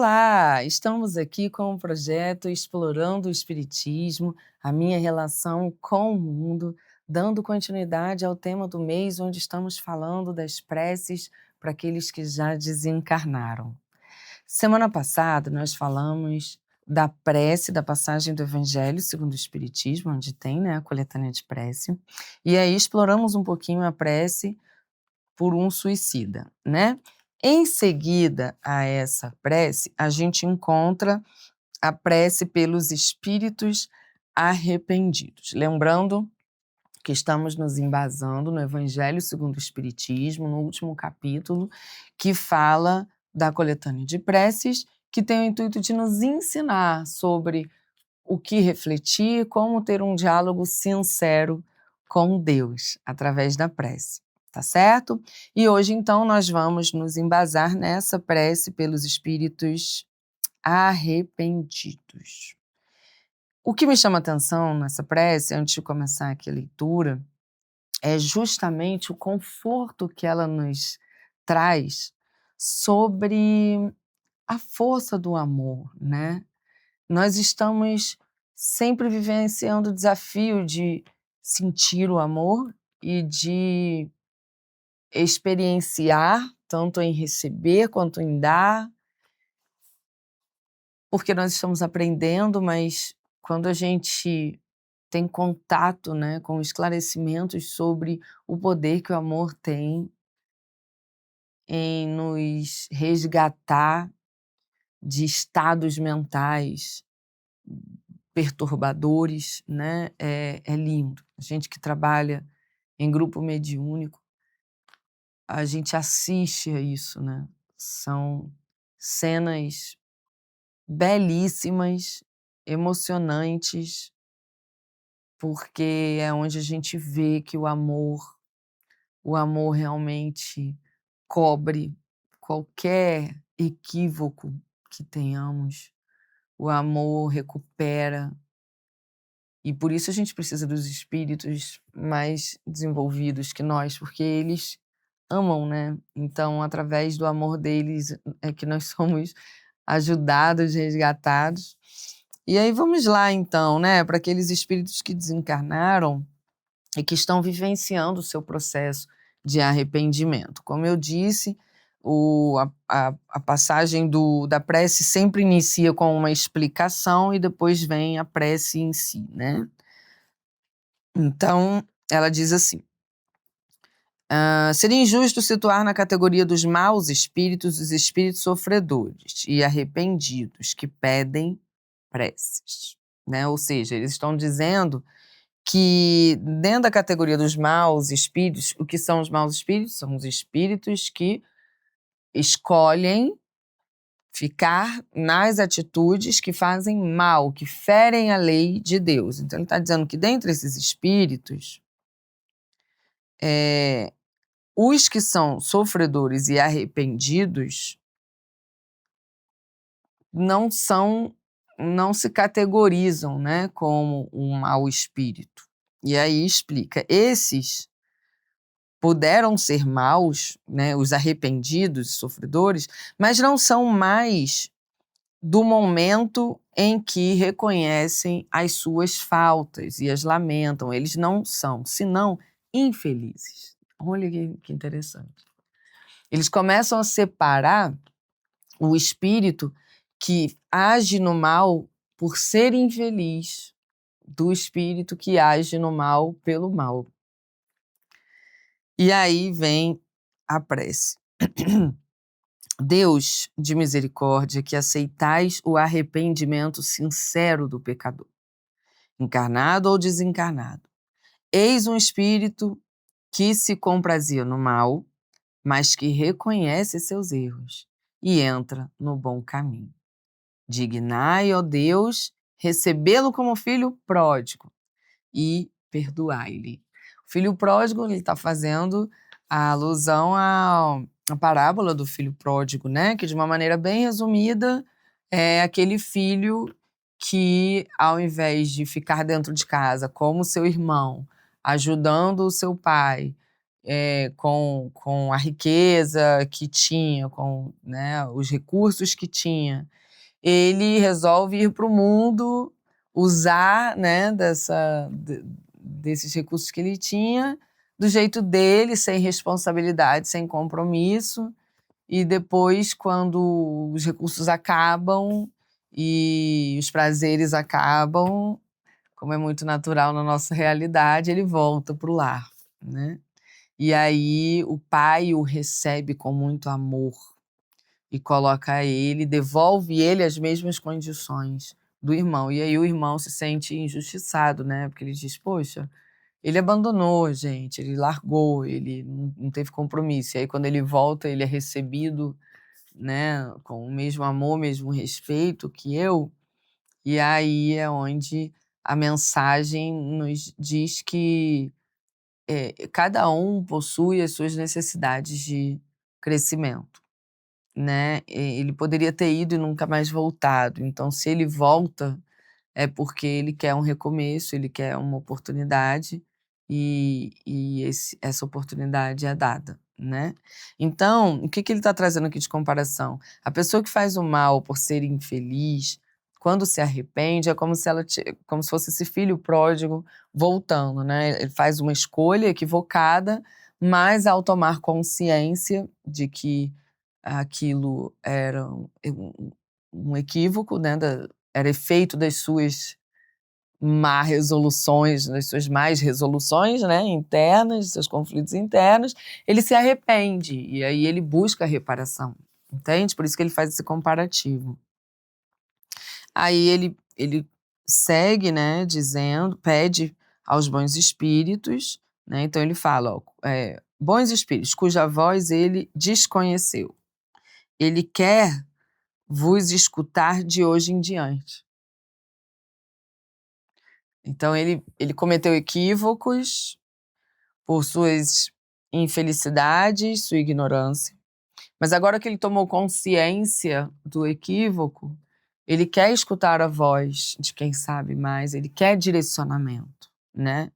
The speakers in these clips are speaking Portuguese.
Olá! Estamos aqui com o projeto Explorando o Espiritismo, a minha relação com o mundo, dando continuidade ao tema do mês, onde estamos falando das preces para aqueles que já desencarnaram. Semana passada, nós falamos da prece, da passagem do Evangelho segundo o Espiritismo, onde tem, a coletânea de prece, e aí exploramos um pouquinho a prece por um suicida, Em seguida a essa prece, a gente encontra a prece pelos espíritos arrependidos. Lembrando que estamos nos embasando no Evangelho segundo o Espiritismo, no último capítulo, que fala da coletânea de preces, que tem o intuito de nos ensinar sobre o que refletir, como ter um diálogo sincero com Deus, através da prece, tá certo? E hoje, então, nós vamos nos embasar nessa prece pelos espíritos arrependidos. O que me chama atenção nessa prece, antes de começar aqui a leitura, é justamente o conforto que ela nos traz sobre a força do amor, Nós estamos sempre vivenciando o desafio de sentir o amor e de experienciar, tanto em receber quanto em dar, porque nós estamos aprendendo, mas quando a gente tem contato, com esclarecimentos sobre o poder que o amor tem em nos resgatar de estados mentais perturbadores, é lindo. A gente que trabalha em grupo mediúnico, a gente assiste a isso, São cenas belíssimas, emocionantes, porque é onde a gente vê que o amor realmente cobre qualquer equívoco que tenhamos. O amor recupera. E por isso a gente precisa dos espíritos mais desenvolvidos que nós, porque eles amam, Então, através do amor deles é que nós somos ajudados, resgatados. E aí vamos lá, então, para aqueles espíritos que desencarnaram e que estão vivenciando o seu processo de arrependimento. Como eu disse, a passagem da prece sempre inicia com uma explicação e depois vem a prece em si, Então, ela diz assim: seria injusto situar na categoria dos maus espíritos os espíritos sofredores e arrependidos que pedem preces, Ou seja, eles estão dizendo que dentro da categoria dos maus espíritos, o que são os maus espíritos? São os espíritos que escolhem ficar nas atitudes que fazem mal, que ferem a lei de Deus. Então ele está dizendo que dentre esses espíritos, os que são sofredores e arrependidos não se categorizam, como um mau espírito. E aí explica, esses puderam ser maus, os arrependidos, sofredores, mas não são mais do momento em que reconhecem as suas faltas e as lamentam. Eles não são, senão, infelizes. Olha que interessante. Eles começam a separar o espírito que age no mal por ser infeliz do espírito que age no mal pelo mal. E aí vem a prece. Deus de misericórdia, que aceitais o arrependimento sincero do pecador, encarnado ou desencarnado. Eis um espírito que se comprazia no mal, mas que reconhece seus erros e entra no bom caminho. Dignai, ó Deus, recebê-lo como filho pródigo e perdoai-lhe. O filho pródigo, ele está fazendo a alusão à parábola do filho pródigo, que de uma maneira bem resumida é aquele filho que, ao invés de ficar dentro de casa como seu irmão, ajudando o seu pai, com a riqueza que tinha, com, né, os recursos que tinha, ele resolve ir para o mundo, usar, né, desses recursos que ele tinha, do jeito dele, sem responsabilidade, sem compromisso, e depois, quando os recursos acabam e os prazeres acabam, como é muito natural na nossa realidade, ele volta para o lar, né? E aí o pai o recebe com muito amor e coloca ele, devolve ele as mesmas condições do irmão. E aí o irmão se sente injustiçado, né? Porque ele diz, poxa, ele abandonou a gente, ele largou, ele não teve compromisso. E aí quando ele volta, ele é recebido, né, com o mesmo amor, mesmo respeito que eu. E aí é onde a mensagem nos diz que cada um possui as suas necessidades de crescimento, né? Ele poderia ter ido e nunca mais voltado. Então, se ele volta, é porque ele quer um recomeço, ele quer uma oportunidade e essa oportunidade é dada, né? Então, o que ele está trazendo aqui de comparação? A pessoa que faz o mal por ser infeliz, quando se arrepende, é como se como se fosse esse filho pródigo voltando, né? Ele faz uma escolha equivocada, mas ao tomar consciência de que aquilo era um equívoco, né, era efeito das suas má resoluções, das suas más resoluções, né, internas, dos seus conflitos internos, ele se arrepende, e aí ele busca a reparação, entende? Por isso que ele faz esse comparativo. Aí ele segue, né, dizendo, pede aos bons espíritos, né, então ele fala, ó, bons espíritos, cuja voz ele desconheceu. Ele quer vos escutar de hoje em diante. Então ele cometeu equívocos por suas infelicidades, sua ignorância. Mas agora que ele tomou consciência do equívoco, ele quer escutar a voz de quem sabe mais, ele quer direcionamento, né?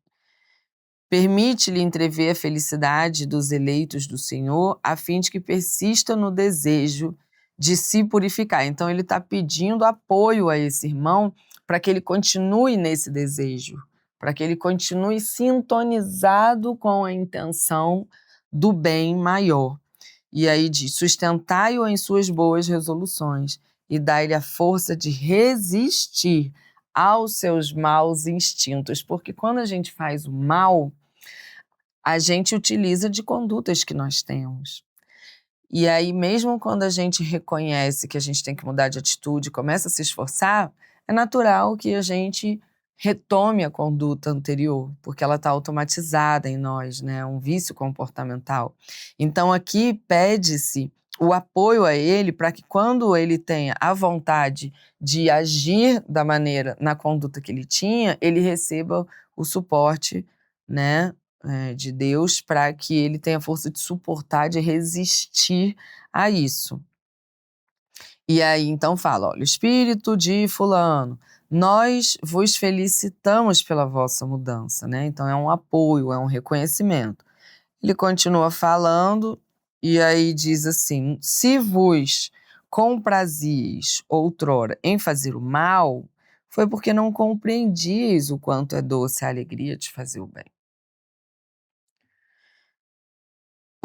Permite-lhe entrever a felicidade dos eleitos do Senhor, a fim de que persista no desejo de se purificar. Então ele está pedindo apoio a esse irmão para que ele continue nesse desejo, para que ele continue sintonizado com a intenção do bem maior. E aí diz, sustentai-o em suas boas resoluções e dai-lhe a força de resistir aos seus maus instintos, porque quando a gente faz o mal, a gente utiliza de condutas que nós temos. E aí, mesmo quando a gente reconhece que a gente tem que mudar de atitude, começa a se esforçar, é natural que a gente retome a conduta anterior, porque ela está automatizada em nós, né? Um vício comportamental. Então, aqui pede-se o apoio a ele para que quando ele tenha a vontade de agir da maneira, na conduta que ele tinha, ele receba o suporte, né, de Deus, para que ele tenha força de suportar, de resistir a isso. E aí então fala, olha, espírito de fulano, nós vos felicitamos pela vossa mudança, né? Então é um apoio, é um reconhecimento. Ele continua falando e aí diz assim, se vos comprazieis outrora em fazer o mal, foi porque não compreendias o quanto é doce a alegria de fazer o bem.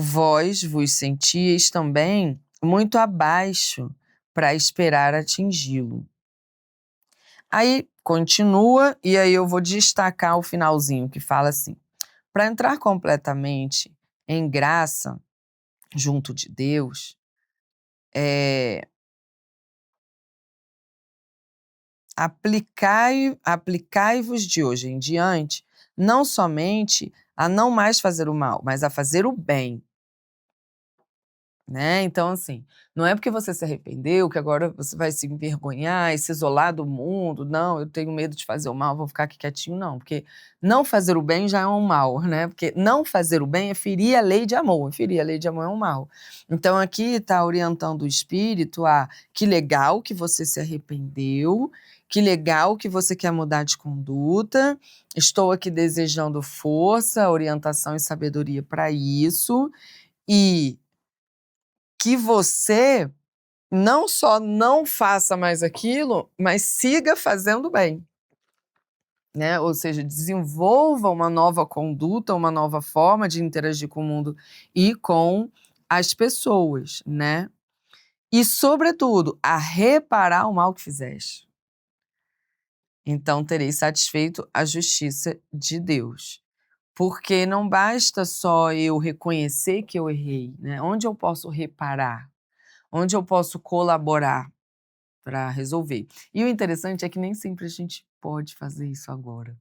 Vós vos sentíeis também muito abaixo para esperar atingi-lo. Aí continua, e aí eu vou destacar o finalzinho que fala assim: para entrar completamente em graça junto de Deus, aplicai-vos de hoje em diante, não somente a não mais fazer o mal, mas a fazer o bem. Né? Então, assim, não é porque você se arrependeu que agora você vai se envergonhar e se isolar do mundo. Não, eu tenho medo de fazer o mal, vou ficar aqui quietinho, não. Porque não fazer o bem já é um mal, né? Porque não fazer o bem é ferir a lei de amor. Ferir a lei de amor é um mal. Então, aqui está orientando o espírito a que legal que você se arrependeu, que legal que você quer mudar de conduta, estou aqui desejando força, orientação e sabedoria para isso, e que você não só não faça mais aquilo, mas siga fazendo bem, né? Ou seja, desenvolva uma nova conduta, uma nova forma de interagir com o mundo e com as pessoas, né? E, sobretudo, a reparar o mal que fizeste. Então tereis satisfeito a justiça de Deus. Porque não basta só eu reconhecer que eu errei, né? Onde eu posso reparar? Onde eu posso colaborar para resolver? E o interessante é que nem sempre a gente pode fazer isso agora.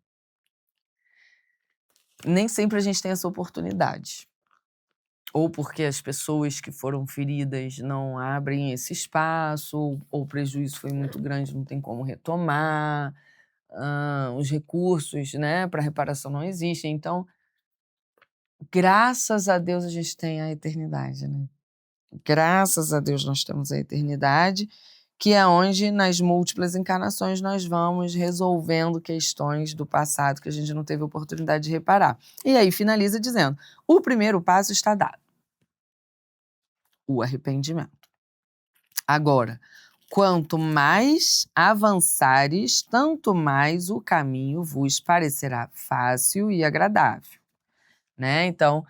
Nem sempre a gente tem essa oportunidade. Ou porque as pessoas que foram feridas não abrem esse espaço, ou o prejuízo foi muito grande, não tem como retomar, os recursos, né, para reparação não existem. Então, graças a Deus a gente tem a eternidade, né? Graças a Deus nós temos a eternidade, que é onde nas múltiplas encarnações nós vamos resolvendo questões do passado que a gente não teve oportunidade de reparar. E aí finaliza dizendo: o primeiro passo está dado, o arrependimento. Agora, quanto mais avançares, tanto mais o caminho vos parecerá fácil e agradável, né? Então,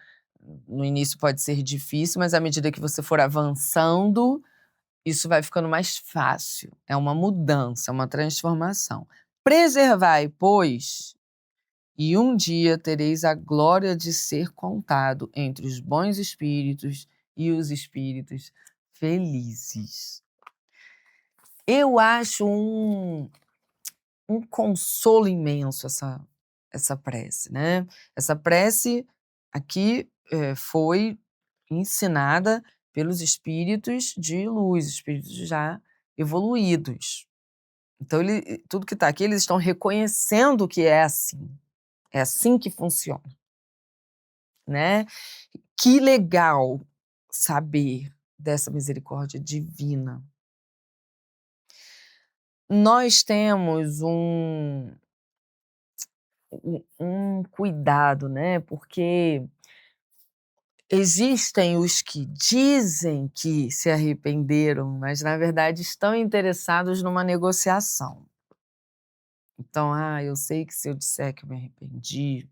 no início pode ser difícil, mas à medida que você for avançando, isso vai ficando mais fácil. É uma mudança, uma transformação. Preservai, pois, e um dia tereis a glória de ser contado entre os bons espíritos e os espíritos felizes. Eu acho um consolo imenso essa prece, né? Essa prece aqui foi ensinada pelos espíritos de luz, espíritos já evoluídos. Então, tudo que está aqui, eles estão reconhecendo que é assim que funciona, né? Que legal saber dessa misericórdia divina. Nós temos um cuidado, né? Porque existem os que dizem que se arrependeram, mas na verdade estão interessados numa negociação. Então, eu sei que se eu disser que eu me arrependi,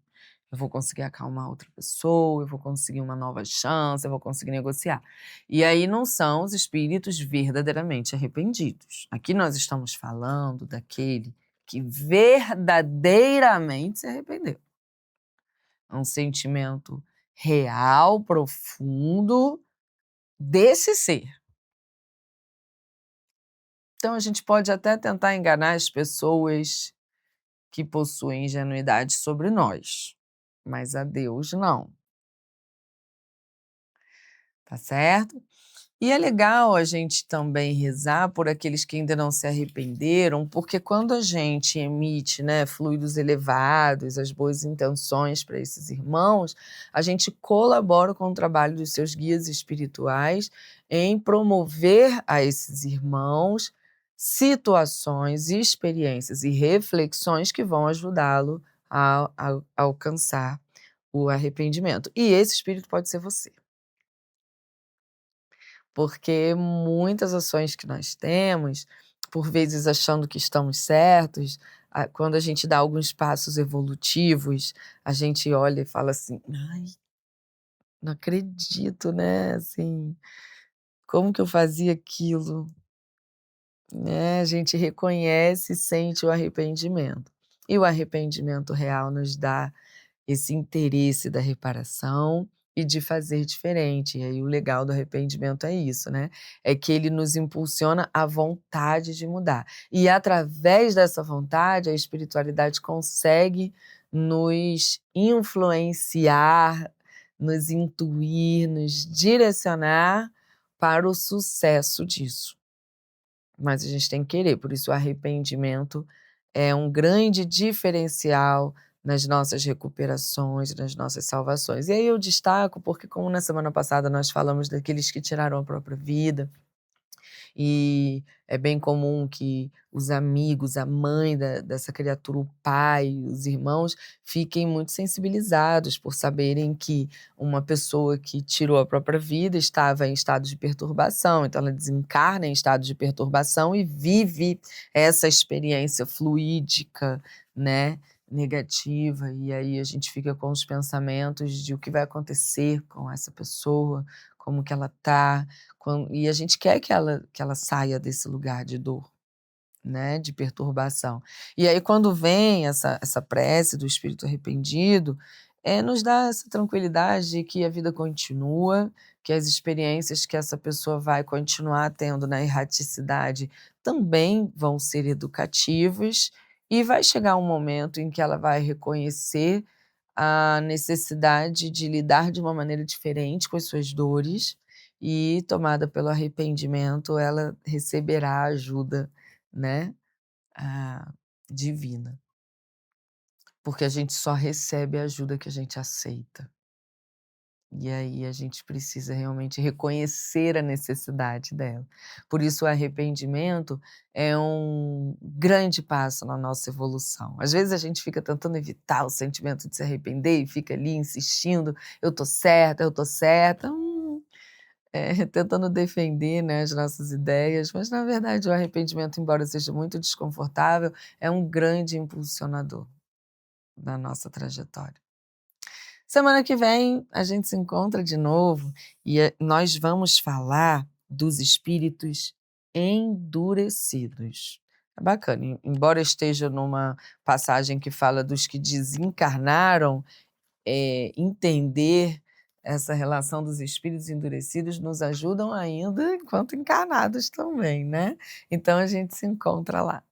eu vou conseguir acalmar outra pessoa, eu vou conseguir uma nova chance, eu vou conseguir negociar. E aí não são os espíritos verdadeiramente arrependidos. Aqui nós estamos falando daquele que verdadeiramente se arrependeu. É um sentimento real, profundo desse ser. Então a gente pode até tentar enganar as pessoas que possuem ingenuidade sobre nós, mas a Deus não. Tá certo? E é legal a gente também rezar por aqueles que ainda não se arrependeram, porque quando a gente emite, né, fluidos elevados, as boas intenções para esses irmãos, a gente colabora com o trabalho dos seus guias espirituais em promover a esses irmãos situações, experiências e reflexões que vão ajudá-lo a alcançar o arrependimento. E esse espírito pode ser você. Porque muitas ações que nós temos, por vezes achando que estamos certos, quando a gente dá alguns passos evolutivos, a gente olha e fala assim: "Ai, não acredito, né, assim, como que eu fazia aquilo?", né, a gente reconhece e sente o arrependimento. E o arrependimento real nos dá esse interesse da reparação e de fazer diferente. E aí o legal do arrependimento é isso, né, é que ele nos impulsiona à vontade de mudar. E através dessa vontade, a espiritualidade consegue nos influenciar, nos intuir, nos direcionar para o sucesso disso. Mas a gente tem que querer, por isso o arrependimento é um grande diferencial nas nossas recuperações, nas nossas salvações. E aí eu destaco porque, como na semana passada nós falamos daqueles que tiraram a própria vida, E é bem comum que os amigos, a mãe dessa criatura, o pai, os irmãos, fiquem muito sensibilizados por saberem que uma pessoa que tirou a própria vida estava em estado de perturbação, então ela desencarna em estado de perturbação e vive essa experiência fluídica, né, negativa, e aí a gente fica com os pensamentos de o que vai acontecer com essa pessoa, como que ela tá, e a gente quer que ela saia desse lugar de dor, né, de perturbação. E aí quando vem essa prece do espírito arrependido, nos dá essa tranquilidade de que a vida continua, que as experiências que essa pessoa vai continuar tendo na erraticidade também vão ser educativas, e vai chegar um momento em que ela vai reconhecer a necessidade de lidar de uma maneira diferente com as suas dores, e tomada pelo arrependimento, ela receberá ajuda, né, ah, divina. Porque a gente só recebe a ajuda que a gente aceita. E aí a gente precisa realmente reconhecer a necessidade dela. Por isso o arrependimento é um grande passo na nossa evolução. Às vezes a gente fica tentando evitar o sentimento de se arrepender e fica ali insistindo: eu tô certa", tentando defender, né, as nossas ideias, mas na verdade o arrependimento, embora seja muito desconfortável, é um grande impulsionador da nossa trajetória. Semana que vem a gente se encontra de novo e nós vamos falar dos espíritos endurecidos. É bacana, embora esteja numa passagem que fala dos que desencarnaram, entender essa relação dos espíritos endurecidos nos ajudam ainda enquanto encarnados também, né. Então a gente se encontra lá.